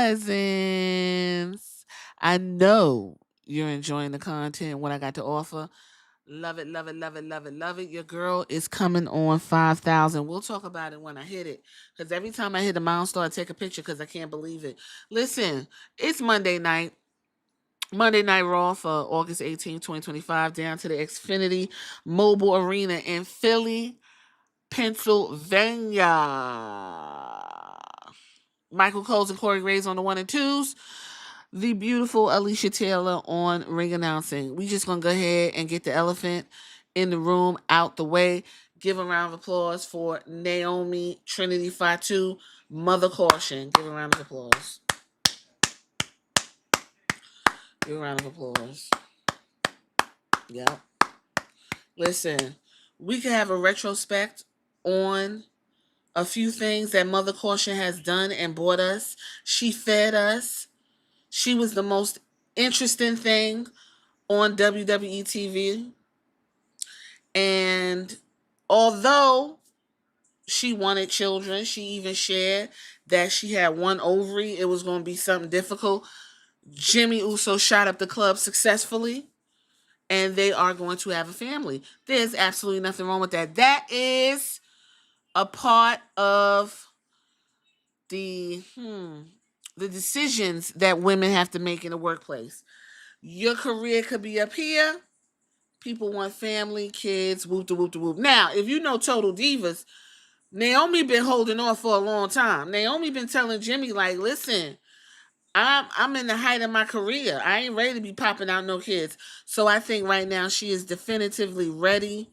cousins. I know you're enjoying the content, what I got to offer. Love it, love it, love it, love it, love it. Your girl is coming on 5,000. We'll talk about it when I hit it. Because every time I hit a milestone, I take a picture because I can't believe it. Listen, it's Monday night. Monday Night Raw for August 18th, 2025, down to the Xfinity Mobile Arena in Philly, Pennsylvania. Michael Coles and Corey Graves on the 1 and 2s. The beautiful Alicia Taylor on ring announcing. We just going to go ahead and get the elephant in the room out the way. Give a round of applause for Naomi Trinity Fatu, Mother Caution. Give a round of applause. Give a round of applause. Yep. Listen, we could have a retrospect on a few things that Mother Caution has done and bought us. She fed us. She was the most interesting thing on WWE TV. And although she wanted children, she even shared that she had one ovary. It was going to be something difficult. Jimmy Uso shot up the club successfully, and they are going to have a family. There's absolutely nothing wrong with that. That is a part of the decisions that women have to make in the workplace. Your career could be up here. People want family, kids, whoop de whoop de whoop. Now, if you know Total Divas, Naomi been holding on for a long time. Naomi been telling Jimmy, like, listen, I'm in the height of my career. I ain't ready to be popping out no kids. So I think right now she is definitively ready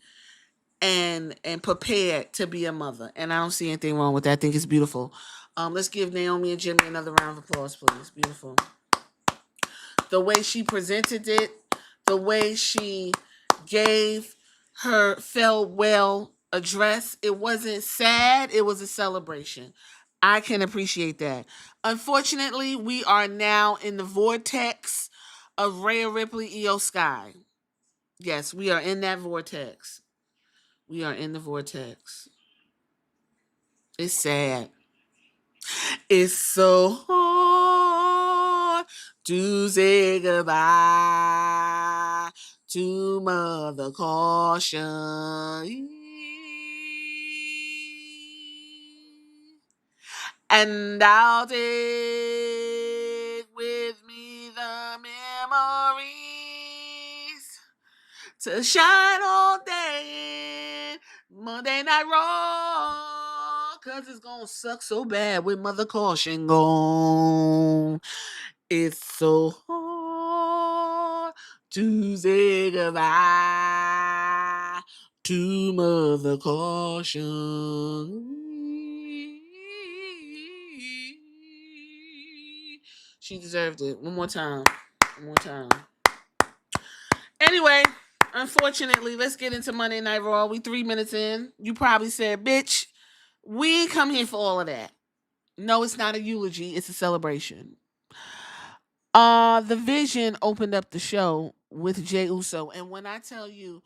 and prepared to be a mother. And I don't see anything wrong with that. I think it's beautiful. Let's give Naomi and Jimmy another round of applause, please. Beautiful. The way she presented it, the way she gave her farewell address, it wasn't sad, it was a celebration. I can appreciate that. Unfortunately, we are now in the vortex of Rhea Ripley, Io Sky. Yes, we are in that vortex. We are in the vortex. It's sad. It's so hard to say goodbye to Mother Caution. And I'll take with me the memories to shine all day in Monday Night Raw, 'cause it's gonna suck so bad with Mother Caution gone. It's so hard to say goodbye to Mother Caution. She deserved it. One more time. One more time. Anyway, unfortunately, let's get into Monday Night Raw. We 3 minutes in. You probably said, bitch, we ain't come here for all of that. No, it's not a eulogy. It's a celebration. The Vision opened up the show with Jey Uso. And when I tell you,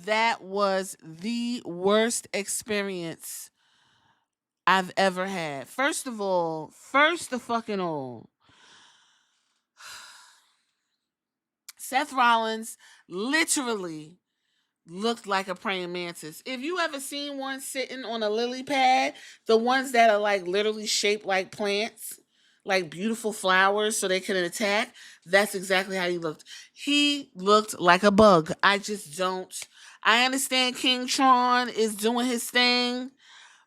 that was the worst experience I've ever had. First of all, Seth Rollins literally looked like a praying mantis. If you ever seen one sitting on a lily pad, the ones that are like literally shaped like plants, like beautiful flowers so they can attack, that's exactly how he looked. He looked like a bug. I understand King Tron is doing his thing,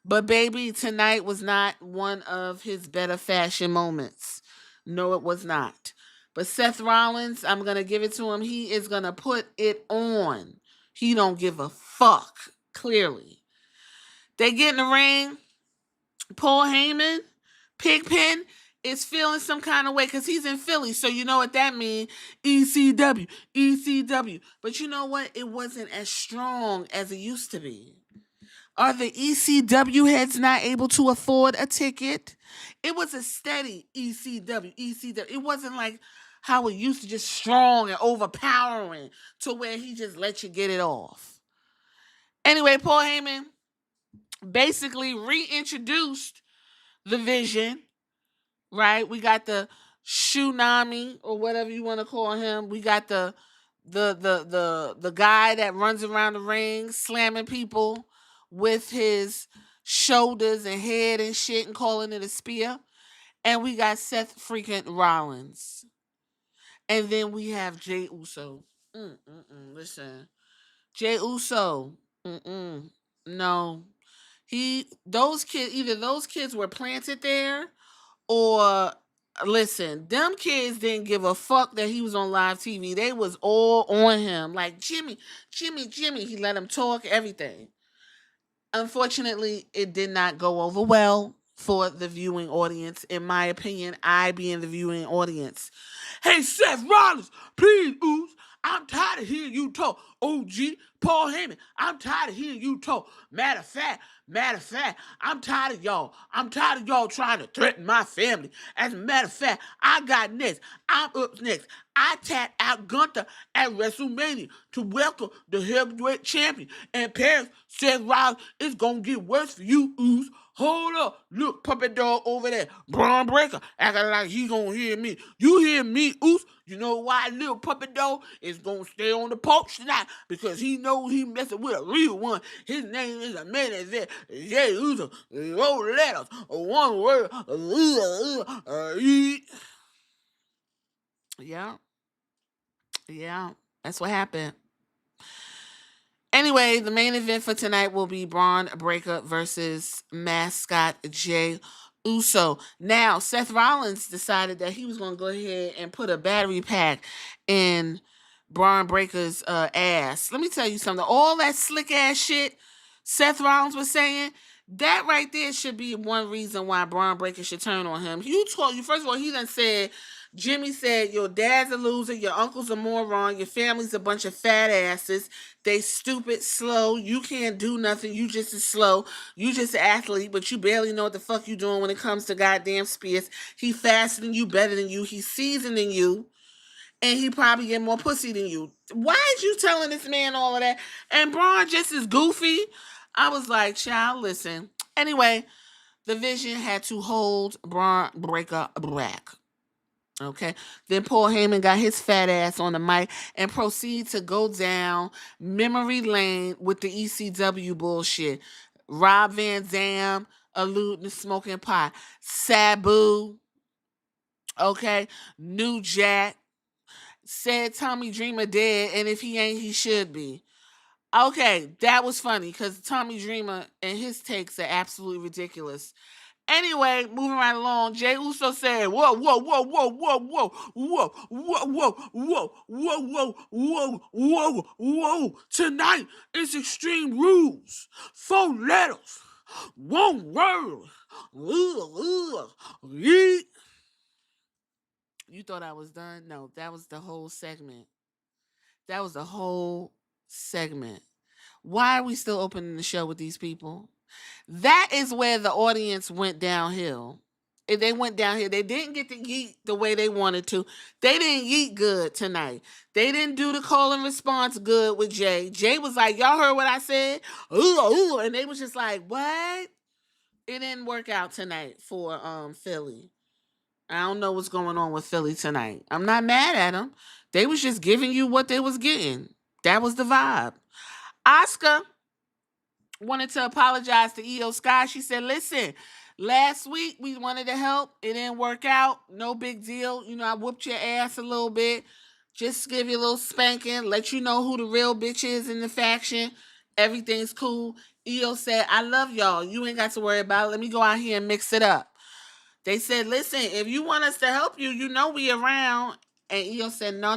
but baby, tonight was not one of his better fashion moments. No, it was not. But Seth Rollins, I'm going to give it to him. He is going to put it on. He don't give a fuck, clearly. They get in the ring. Paul Heyman, Pigpen, is feeling some kind of way because he's in Philly. So you know what that means. ECW, ECW. But you know what? It wasn't as strong as it used to be. Are the ECW heads not able to afford a ticket? It was a steady ECW, ECW. It wasn't like how it used to, just strong and overpowering to where he just let you get it off. Anyway, Paul Heyman basically reintroduced the Vision right? We got the Shunami or whatever you want to call him. We got the guy that runs around the ring slamming people with his shoulders and head and shit and calling it a spear. And we got Seth freaking Rollins. And then we have Jey Uso. Listen, Jey Uso. No, those kids, either those kids were planted there, or listen, them kids didn't give a fuck that he was on live TV. They was all on him, like Jimmy. He let him talk, everything. Unfortunately, it did not go over well for the viewing audience. In my opinion, I being the viewing audience. Hey, Seth Rollins, please, Oos. I'm tired of hearing you talk. OG, Paul Heyman, I'm tired of hearing you talk. Matter of fact, I'm tired of y'all. I'm tired of y'all trying to threaten my family. As a matter of fact, I got next. I'm up next. I tapped out Gunther at WrestleMania to welcome the heavyweight champion. And Paris, Seth Rollins, it's going to get worse for you, Oos. Hold up. Look, puppet dog over there. Braun Breaker acting like he gonna hear me. You hear me, Oos? You know why little puppet dog is gonna stay on the porch tonight? Because he knows he messing with a real one. His name is a man that said, Jey Uso, no letters, one word, yeah. Yeah. That's what happened. Anyway, the main event for tonight will be Braun Breaker versus mascot Jey Uso. Now, Seth Rollins decided that he was going to go ahead and put a battery pack in Braun Breaker's ass. Let me tell you something. All that slick ass shit Seth Rollins was saying, that right there should be one reason why Braun Breaker should turn on him. First of all, he done said, Jimmy said, your dad's a loser, your uncle's a moron, your family's a bunch of fat asses, they stupid, slow, you can't do nothing, you just as slow, you just an athlete, but you barely know what the fuck you doing when it comes to goddamn Spears. He faster than you, better than you, he's seasoned than you, and he probably get more pussy than you. Why is you telling this man all of that? And Braun just is goofy. I was like, child, listen. Anyway, the Vision had to hold Braun Breaker back. Okay. Then Paul Heyman got his fat ass on the mic and proceed to go down memory lane with the ECW bullshit. Rob Van Dam alluding to smoking pot. Sabu. Okay. New Jack said Tommy Dreamer dead, and if he ain't, he should be. Okay, that was funny because Tommy Dreamer and his takes are absolutely ridiculous. Anyway, moving right along, Jey Uso said, whoa, whoa, whoa, whoa, whoa, whoa, whoa, whoa, whoa, whoa, whoa, whoa, whoa, whoa. Tonight is Extreme Rules. 4 letters. 1 word. You thought I was done? No, that was the whole segment. That was the whole segment. Why are we still opening the show with these people? That is where the audience went downhill. If they went downhill, they didn't get to yeet the way they wanted to. They didn't yeet good tonight. They didn't do the call and response good with Jay. Jay was like, y'all heard what I said? Ooh, and they was just like, what? It didn't work out tonight for Philly. I don't know what's going on with Philly tonight. I'm not mad at them. They was just giving you what they was getting. That was the vibe. Asuka wanted to apologize to Io Sky. She said, listen, last week we wanted to help. It didn't work out. No big deal. You know, I whooped your ass a little bit. Just give you a little spanking. Let you know who the real bitch is in the faction. Everything's cool. Io said, I love y'all. You ain't got to worry about it. Let me go out here and mix it up. They said, listen, if you want us to help you, you know we around. And Io said, no,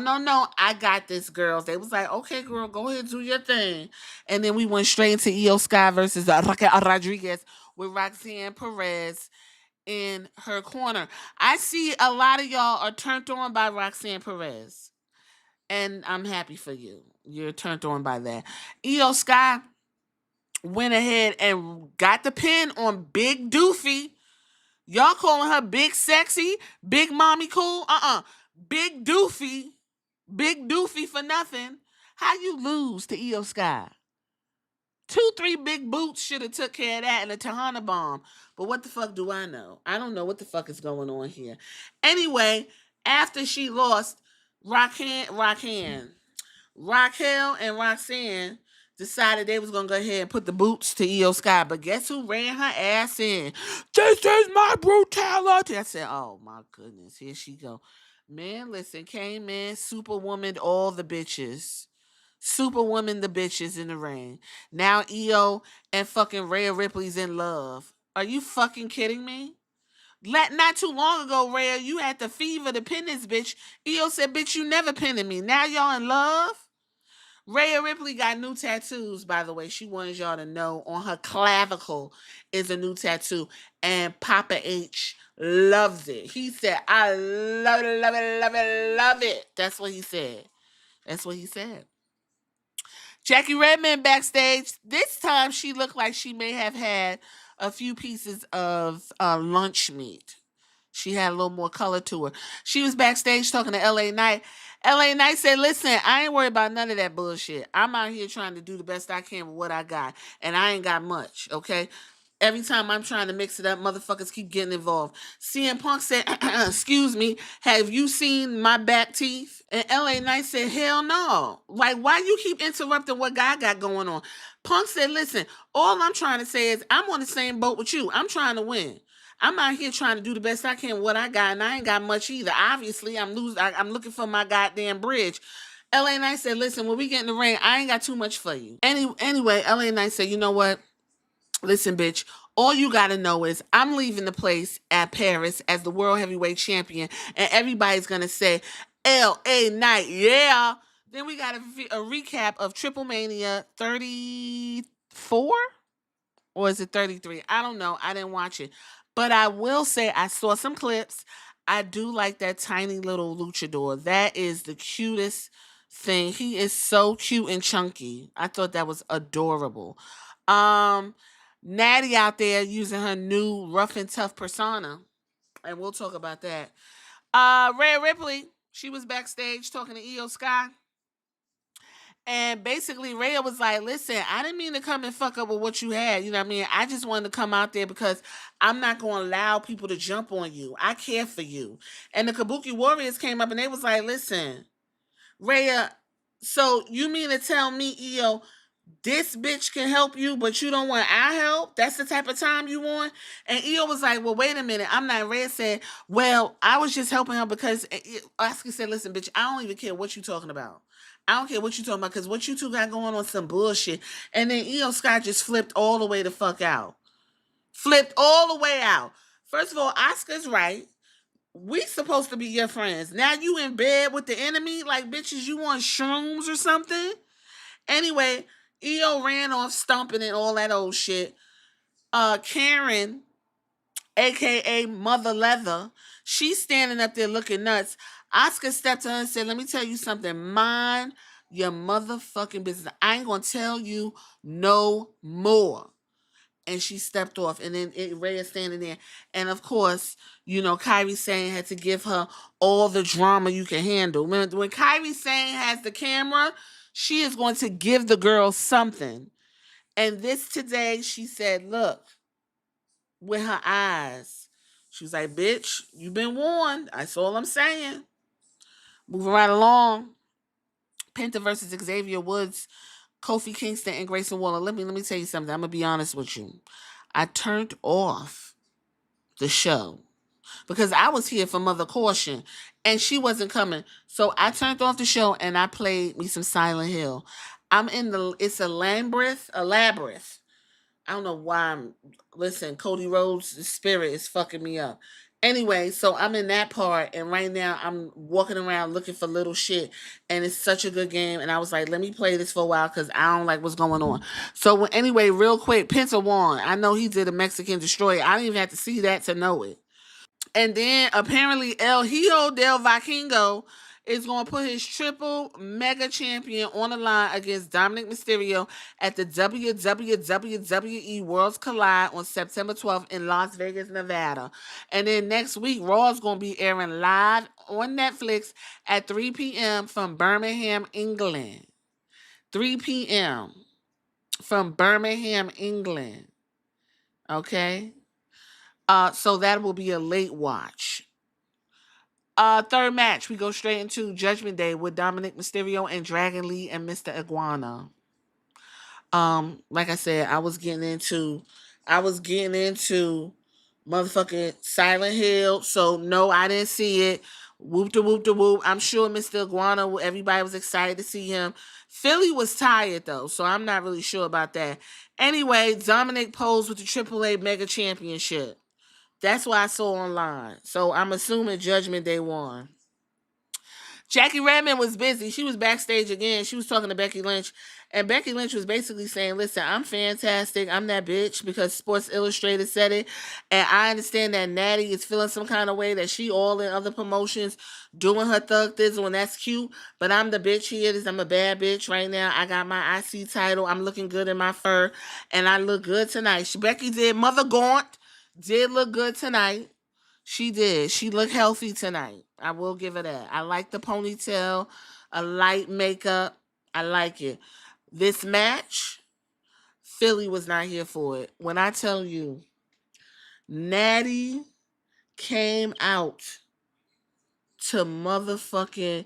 I got this, girls. They was like, okay, girl, go ahead, do your thing. And then we went straight into Io Sky versus Raquel Rodriguez with Roxanne Perez in her corner. I see a lot of y'all are turned on by Roxanne Perez. And I'm happy for you. You're turned on by that. Io Sky went ahead and got the pin on Big Doofy. Y'all calling her big sexy, big mommy cool? Big doofy for nothing. How you lose to Io Sky? Two, three big boots should have took care of that and a Tahana bomb. But what the fuck do I know? I don't know what the fuck is going on here. Anyway, after she lost, Raquel and Roxanne decided they was gonna go ahead and put the boots to Io Sky. But guess who ran her ass in? This is my brutality. I said, oh my goodness, here she go. Man, listen, came in, superwoman, all the bitches. Superwoman the bitches in the ring. Now Io and fucking Rhea Ripley's in love. Are you fucking kidding me? Not too long ago, Rhea, you had the fever to pin this bitch. Io said, bitch, you never pinning me. Now y'all in love? Rhea Ripley got new tattoos, by the way. She wanted y'all to know on her clavicle is a new tattoo. And Papa H loves it. He said, I love it, love it, love it, love it. That's what he said. That's what he said. Jackie Redmond backstage. This time she looked like she may have had a few pieces of lunch meat. She had a little more color to her. She was backstage talking to LA Knight. LA Knight said, listen, I ain't worried about none of that bullshit. I'm out here trying to do the best I can with what I got. And I ain't got much, okay? Every time I'm trying to mix it up, motherfuckers keep getting involved. CM Punk said, excuse me, have you seen my back teeth? And LA Knight said, hell no. Like, why you keep interrupting what I got going on? Punk said, listen, all I'm trying to say is I'm on the same boat with you. I'm trying to win. I'm out here trying to do the best I can with what I got, and I ain't got much either. Obviously, I'm looking for my goddamn bridge. LA Knight said, listen, when we get in the ring, I ain't got too much for you. Anyway, LA Knight said, you know what? Listen, bitch, all you gotta know is I'm leaving the place at Paris as the World Heavyweight Champion, and everybody's gonna say, LA Knight, yeah. Then we got a recap of Triple Mania 34? Or is it 33? I don't know. I didn't watch it. But I will say I saw some clips. I do like that tiny little luchador. That is the cutest thing. He is so cute and chunky. I thought that was adorable. Um, Natty out there using her new rough and tough persona. And we'll talk about that. Rhea Ripley, she was backstage talking to Io Sky. And basically, Rhea was like, listen, I didn't mean to come and fuck up with what you had. You know what I mean? I just wanted to come out there because I'm not going to allow people to jump on you. I care for you. And the Kabuki Warriors came up and they was like, listen, Rhea, so you mean to tell me, Io, this bitch can help you, but you don't want our help? That's the type of time you want? And Io was like, well, wait a minute. I'm not. Rhea said, well, I was just helping her because Asuka said, listen, bitch, I don't even care what you talking about. I don't care what you talking about because what you two got going on some bullshit. And then Io Scott just flipped all the way the fuck out. Flipped all the way out. First of all, Asuka's right. We supposed to be your friends. Now you in bed with the enemy? Like, bitches, you want shrooms or something? Anyway, Io ran off stomping and all that old shit. Karen, aka Mother Leather, she's standing up there looking nuts. Asuka stepped to her and said, let me tell you something. Mind your motherfucking business. I ain't gonna tell you no more. And she stepped off, and then Rhea standing there. And of course, you know, Kairi Sane had to give her all the drama you can handle. When Kairi Sane has the camera, she is going to give the girl something. And this today, she said, look, with her eyes. She was like, bitch, you been warned. That's all I'm saying. Moving right along. Penta versus Xavier Woods, Kofi Kingston, and Grayson Waller. Let me tell you something. I'm gonna be honest with you. I turned off the show because I was here for Mother Caution and she wasn't coming. So I turned off the show and I played me some Silent Hill. It's a labyrinth. I don't know why listen, Cody Rhodes' spirit is fucking me up. Anyway, so I'm in that part, and right now I'm walking around looking for little shit, and it's such a good game. And I was like, let me play this for a while because I don't like what's going on. So anyway, real quick, Penta won. I know he did a Mexican Destroyer. I didn't even have to see that to know it. And then apparently El Hijo del Vikingo is going to put his triple mega champion on the line against Dominic Mysterio at the WWE Worlds Collide on September 12th in Las Vegas, Nevada. And then next week, Raw is going to be airing live on Netflix at 3 p.m. from Birmingham, England. 3 p.m. from Birmingham, England. Okay. So that will be a late watch. Third match, we go straight into Judgment Day with Dominic Mysterio and Dragon Lee and Mr. Iguana. Like I said, I was getting into motherfucking Silent Hill. So no, I didn't see it. Whoop de whoop de whoop. I'm sure Mr. Iguana, everybody was excited to see him. Philly was tired though, so I'm not really sure about that. Anyway, Dominic posed with the AAA Mega Championship. That's what I saw online. So I'm assuming Judgment Day won. Jackie Redmond was busy. She was backstage again. She was talking to Becky Lynch. And Becky Lynch was basically saying, listen, I'm fantastic. I'm that bitch because Sports Illustrated said it. And I understand that Natty is feeling some kind of way that she all in other promotions doing her thug thizzle, and that's cute. But I'm the bitch here. I'm a bad bitch right now. I got my IC title. I'm looking good in my fur. And I look good tonight. Becky did. Mother Gaunt did look good tonight. She did. She looked healthy tonight. I will give her that. I like the ponytail, a light makeup. I like it. This match, Philly was not here for it. When I tell you, Natty came out to motherfucking,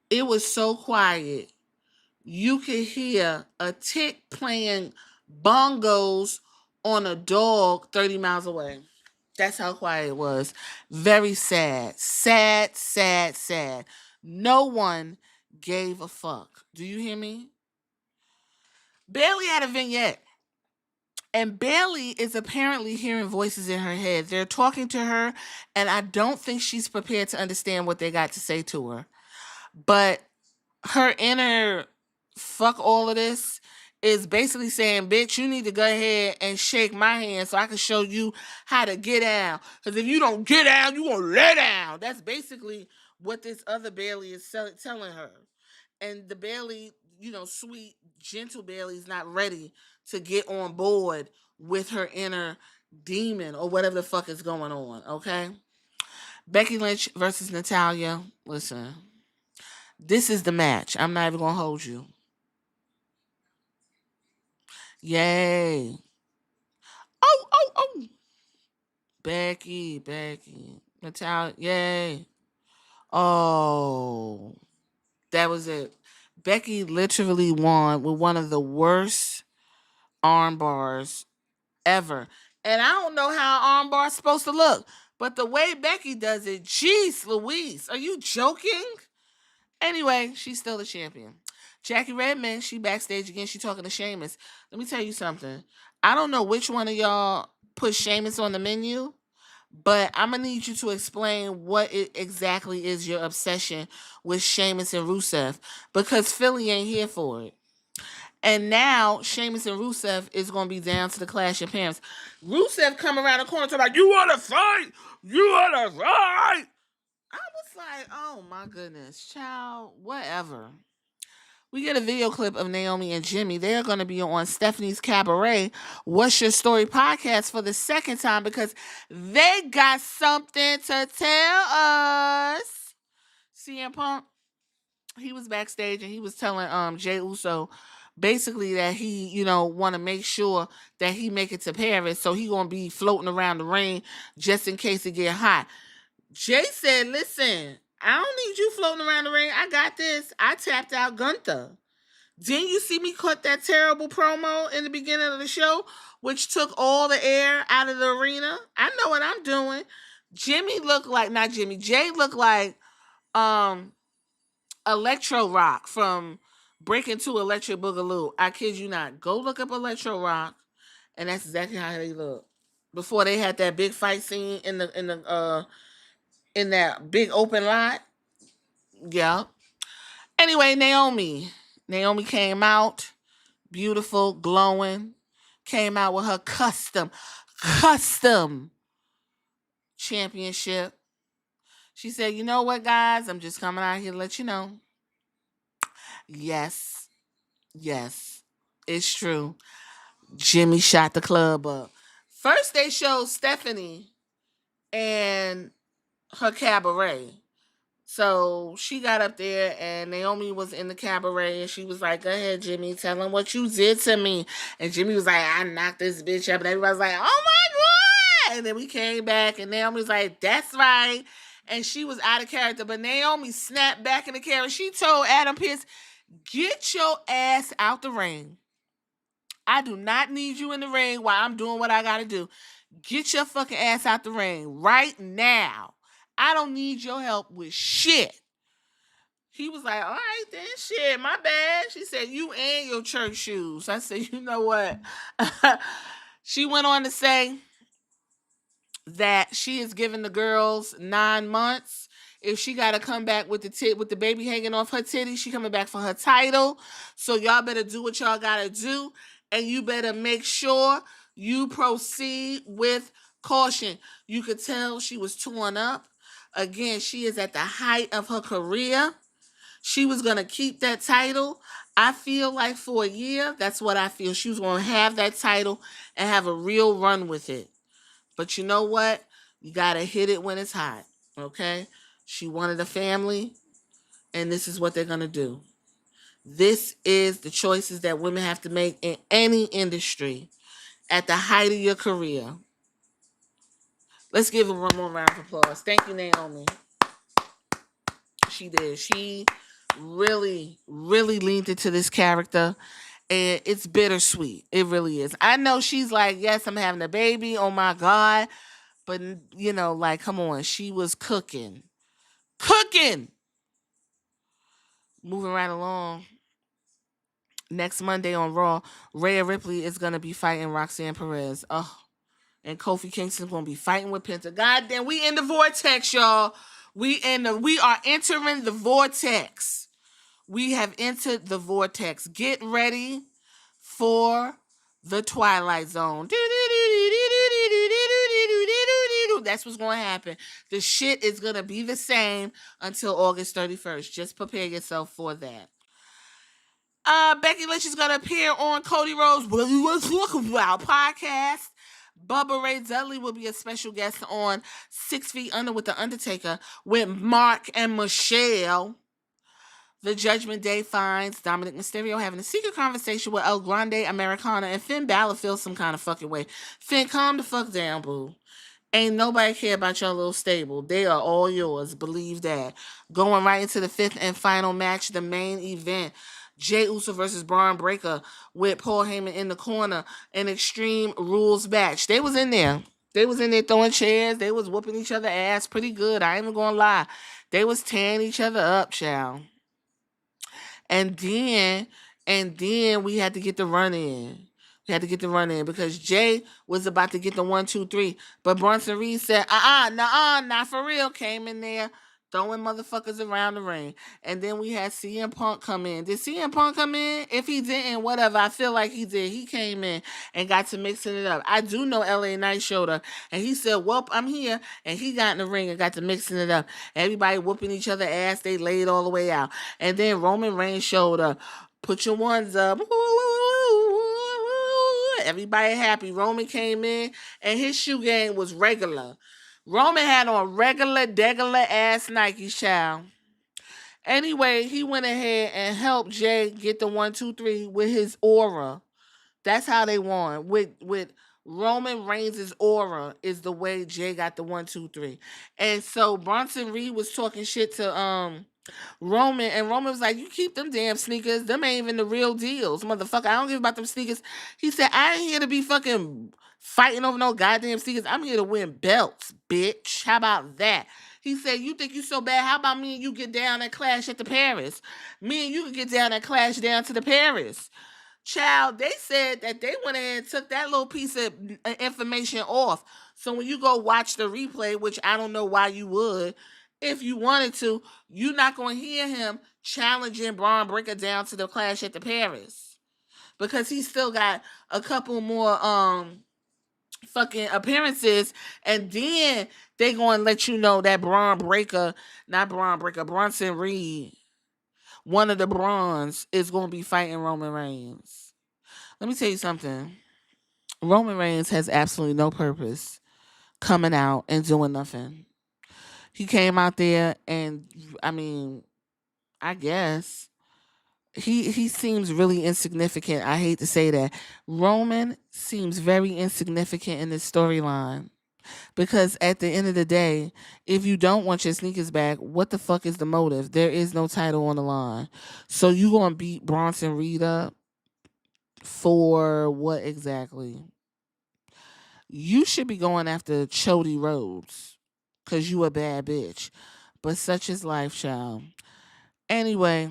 it was so quiet. You could hear a tick playing bongos on a dog 30 miles away. That's how quiet it was. Very sad. Sad, sad, sad. No one gave a fuck. Do you hear me? Bailey had a vignette. And Bailey is apparently hearing voices in her head. They're talking to her, and I don't think she's prepared to understand what they got to say to her. But her inner fuck all of this is basically saying, bitch, you need to go ahead and shake my hand so I can show you how to get down. Because if you don't get down, you won't lay down. That's basically what this other Bailey is telling her. And the Bailey, sweet, gentle Bailey is not ready to get on board with her inner demon or whatever the fuck is going on, okay? Becky Lynch versus Natalya. Listen, this is the match. I'm not even going to hold you. Yay. Oh. Becky. Natalya. Yay. Oh. That was it. Becky literally won with one of the worst arm bars ever. And I don't know how an arm bar's supposed to look. But the way Becky does it, jeez Louise, are you joking? Anyway, she's still the champion. Jackie Redmond, she backstage again. She talking to Sheamus. Let me tell you something. I don't know which one of y'all put Sheamus on the menu, but I'm going to need you to explain what it exactly is your obsession with Sheamus and Rusev, because Philly ain't here for it. And now Sheamus and Rusev is going to be down to the Clash of Parents. Rusev come around the corner talking about, you want to fight? You want to fight? I was like, oh my goodness, child, whatever. We get a video clip of Naomi and Jimmy. They are going to be on Stephanie's Cabaret, What's Your Story podcast for the second time because they got something to tell us. CM Punk, he was backstage and he was telling Jay Uso basically that he, want to make sure that he make it to Paris, so he going to be floating around the ring just in case it get hot. Jay said, listen, I don't need you floating around the ring. I got this. I tapped out Gunther. Didn't you see me cut that terrible promo in the beginning of the show, which took all the air out of the arena? I know what I'm doing. Jay looked like Electro Rock from Breaking to Electric Boogaloo. I kid you not. Go look up Electro Rock, and that's exactly how they look. Before they had that big fight scene in that big open lot. Yeah. Anyway, Naomi came out, beautiful, glowing, came out with her custom championship. She said, you know what, guys? I'm just coming out here to let you know. Yes, it's true. Jimmy shot the club up. First, they showed Stephanie and her cabaret. So she got up there and Naomi was in the cabaret and she was like, go ahead, Jimmy, tell him what you did to me. And Jimmy was like, I knocked this bitch up. And everybody was like, oh my God. And then we came back and Naomi was like, that's right. And she was out of character. But Naomi snapped back in the character. She told Adam Pearce, get your ass out the ring. I do not need you in the ring while I'm doing what I got to do. Get your fucking ass out the ring right now. I don't need your help with shit. He was like, all right, then, shit, my bad. She said, you and your church shoes. I said, you know what? She went on to say that she is giving the girls 9 months. If she got to come back with the baby hanging off her titty, she coming back for her title. So y'all better do what y'all got to do. And you better make sure you proceed with caution. You could tell she was torn up. Again, she is at the height of her career. She was going to keep that title. I feel like for a year, that's what I feel. She was going to have that title and have a real run with it. But you know what? You got to hit it when it's hot, okay? She wanted a family, and this is what they're going to do. This is the choices that women have to make in any industry at the height of your career. Let's give her one more round of applause. Thank you, Naomi. She did. She really, really leaned into this character. And it's bittersweet. It really is. I know she's like, yes, I'm having a baby. Oh my God. But, you know, like, come on. She was cooking. Cooking! Moving right along. Next Monday on Raw, Rhea Ripley is going to be fighting Roxanne Perez. Oh, and Kofi Kingston's going to be fighting with Penta. Goddamn, we in the vortex, y'all. We are entering the vortex. We have entered the vortex. Get ready for the Twilight Zone. That's what's going to happen. The shit is going to be the same until August 31st. Just prepare yourself for that. Becky Lynch is going to appear on Cody Rhodes' What You Was Talking About podcast. Bubba Ray Dudley will be a special guest on 6 Feet Under with The Undertaker with Mark and Michelle. The Judgment Day finds Dominic Mysterio having a secret conversation with El Grande Americana, and Finn Balor feels some kind of fucking way. Finn, calm the fuck down, boo. Ain't nobody care about your little stable. They are all yours. Believe that. Going right into the 5th and final match, the main event. Jey Uso versus Braun Breaker with Paul Heyman in the corner. An Extreme Rules match. They was in there. They was in there throwing chairs. They was whooping each other ass pretty good. I ain't even gonna lie. They was tearing each other up, child. And then we had to get the run in. We had to get the run in because Jay was about to get the 1, 2, 3. But Bronson Reed said, not for real. Came in there throwing motherfuckers around the ring. And then we had CM Punk come in. Did CM Punk come in? If he didn't, whatever. I feel like he did. He came in and got to mixing it up. I do know LA Knight showed up and he said, well, I'm here. And he got in the ring and got to mixing it up. Everybody whooping each other ass. They laid all the way out. And then Roman Reigns showed up. Put your ones up. Everybody happy. Roman came in and his shoe game was regular. Roman had on regular, degular ass Nikes, child. Anyway, he went ahead and helped Jay get the 1, 2, 3 with his aura. That's how they won. With Roman Reigns' aura is the way Jay got the 1, 2, 3. And so Bronson Reed was talking shit to Roman, and Roman was like, you keep them damn sneakers. Them ain't even the real deals, motherfucker. I don't give about them sneakers. He said, I ain't here to be fucking fighting over no goddamn sneakers. I'm here to win belts, bitch. How about that? He said, you think you so bad? How about me and you get down and clash at the Paris? Me and you can get down and clash down to the Paris. Child, they said that they went ahead and took that little piece of information off. So when you go watch the replay, which I don't know why you would, if you wanted to, you're not going to hear him challenging Braun Breaker down to the clash at the Paris. Because he's still got a couple more fucking appearances, and then they going to let you know that Bronson Reed, one of the Bronze, is going to be fighting Roman Reigns. Let me tell you something. Roman Reigns has absolutely no purpose coming out and doing nothing. He came out there and I mean, I guess he seems really insignificant. I hate to say that. Roman seems very insignificant in this storyline because at the end of the day, if you don't want your sneakers back, what the fuck is the motive? There is no title on the line. So you going to beat Bronson Reed up for what exactly? You should be going after Chody Rhodes cuz you a bad bitch. But such is life, child. Anyway,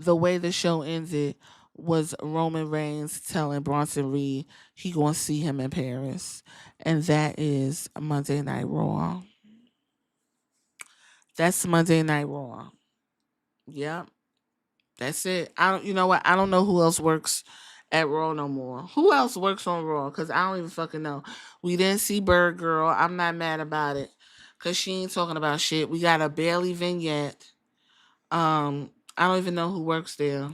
the way the show ended was Roman Reigns telling Bronson Reed he gonna see him in Paris, and that is Monday Night Raw. That's Monday Night Raw. Yep, that's it. I don't. You know what? I don't know who else works at Raw no more. Who else works on Raw? Cause I don't even fucking know. We didn't see Bird Girl. I'm not mad about it, cause she ain't talking about shit. We got a Bailey vignette. I don't even know who works there.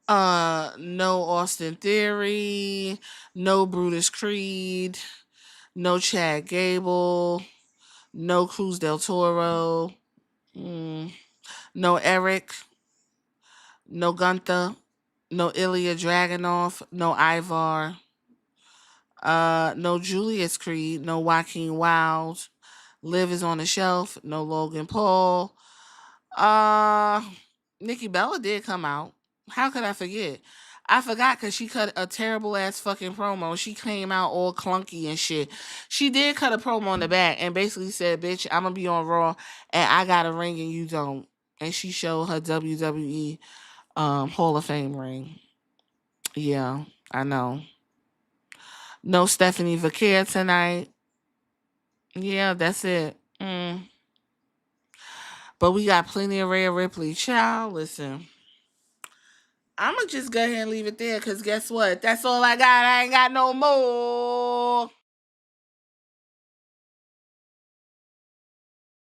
No Austin Theory, no Brutus Creed, no Chad Gable, no Cruz del Toro, mm, no Eric, no Gunther, no Ilya Dragunov, no Ivar, no Julius Creed, no Joaquin Wild. Liv is on the shelf, no Logan Paul. Uh, Nikki Bella did come out. How could I forget? I forgot because she cut a terrible ass fucking promo. She came out all clunky and shit. She did cut a promo on the back and basically said, "Bitch, I'm gonna be on Raw and I got a ring and you don't." And she showed her WWE Hall of Fame ring. Yeah, I know. No Stephanie Vaquer tonight. Yeah, that's it. But we got plenty of Rhea Ripley. Child, listen. I'm gonna just go ahead and leave it there because guess what? That's all I got. I ain't got no more.